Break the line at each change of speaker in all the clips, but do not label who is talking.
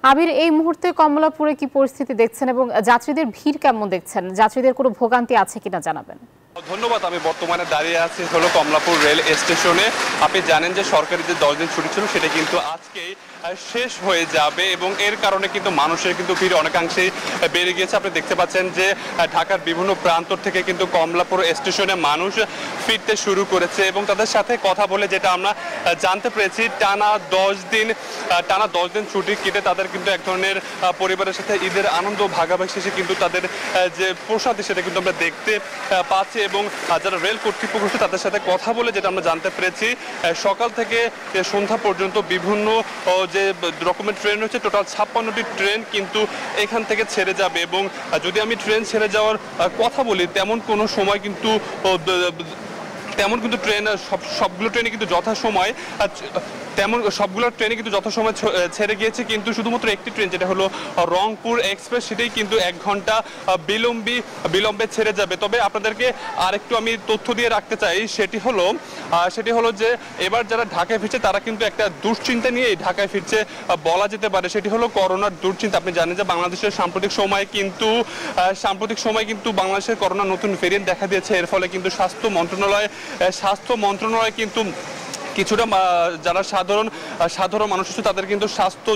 আবির, এই মুহূর্তে কমলাপুরে কি পরিস্থিতি দেখছেন এবং যাত্রীদের ভিড় কেমন দেখছেন? যাত্রীদের কোনো ভোগান্তি আছে কিনা জানাবেন।
ধন্যবাদ। আমি বর্তমানে দাঁড়িয়ে আছি হলো কমলাপুর রেল স্টেশনে। আপনি জানেন যে সরকারি যে 10 দিন ছুটি ছিল সেটা কিন্তু আজকেই শেষ হয়ে যাবে এবং এর কারণে কিন্তু মানুষের কিন্তু ভিড় অনেকাংশেই বেড়ে গিয়েছে। আপনি দেখতে পাচ্ছেন যে ঢাকার বিভিন্ন প্রান্ত থেকে কিন্তু কমলাপুর স্টেশনে মানুষ ফিরতে শুরু করেছে এবং তাদের সাথে কথা বলে যেটা আমরা জানতে পেরেছি টানা 10 দিন ছুটি কেটে তাদের কিন্তু এক ধরনের পরিবারের সাথে ঈদের আনন্দ ভাগাভাগি শেষে কিন্তু তাদের যে প্রসাদ সেটা কিন্তু আমরা দেখতে পাচ্ছি এবং যারা রেল কর্তৃপক্ষ রয়েছে তাদের সাথে কথা বলে যেটা আমরা জানতে পেরেছি সকাল থেকে সন্ধ্যা পর্যন্ত বিভিন্ন যে রকমের ট্রেন রয়েছে টোটাল 56টি ট্রেন কিন্তু এখান থেকে ছেড়ে যাবে এবং যদি আমি ট্রেন ছেড়ে যাওয়ার কথা বলি তেমন কোনো সময় কিন্তু ট্রেন সবগুলো ট্রেনে কিন্তু যথাসময় সবগুলো ট্রেনে কিন্তু যথাসময় ছেড়ে গিয়েছে, কিন্তু শুধুমাত্র একটি ট্রেন যেটা হলো রংপুর এক্সপ্রেস সেটাই কিন্তু 1 ঘন্টা বিলম্বে ছেড়ে যাবে। তবে আপনাদেরকে আরেকটু আমি তথ্য দিয়ে রাখতে চাই, সেটি হলো যে এবার যারা ঢাকায় ফিরছে তারা কিন্তু একটা দুশ্চিন্তা নিয়েই ঢাকায় ফিরছে বলা যেতে পারে। সেটি হলো করোনার দুশ্চিন্তা। আপনি জানেন যে বাংলাদেশের সাম্প্রতিক সময় কিন্তু বাংলাদেশের করোনা নতুন ভেরিয়েন্ট দেখা দিয়েছে। এর ফলে কিন্তু স্বাস্থ্য মন্ত্রণালয় কিন্তু কিছুটা যারা সাধারণ মানুষ আছে তাদের কিন্তু স্বাস্থ্য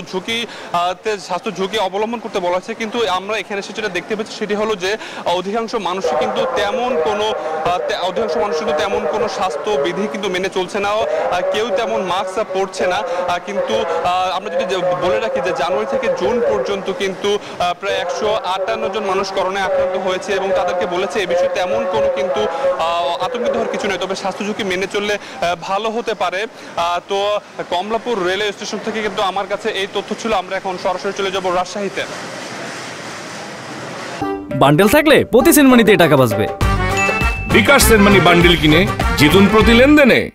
ঝুঁকি অবলম্বন করতে বলা হয়েছে, কিন্তু আমরা এখানে এসে যেটা দেখতে পাচ্ছি সেটি হলো যে অধিকাংশ মানুষ কিন্তু তেমন কোনো স্বাস্থ্য বিধি কিন্তু মেনে চলছে না, কেউ তেমন মাস্ক পরছে না। কিন্তু আমরা যদি বলে রাখি যে জানুয়ারি থেকে জুন পর্যন্ত কিন্তু প্রায় 158 জন মানুষ করোনায় আক্রান্ত হয়েছে এবং তাদেরকে বলেছে এ বিষয়ে তেমন কোনো কিন্তু আতঙ্কিত হওয়ার কিছু নেই, তবে স্বাস্থ্য ঝুঁকি মেনে চললে ভালো হতে পারে। তো কমলাপুর রেলওয়ে স্টেশন থেকে কিন্তু আমার কাছে এই তথ্য ছিল। আমরা এখন সরাসরি চলে যাব রাজশাহীতে।
বান্ডেল থাকলে প্রতি সেনমানিতে টাকা বাঁচবে।
বিকাশ সেনমানি বান্ডেল কিনে জিতুন প্রতি লেনদেনে।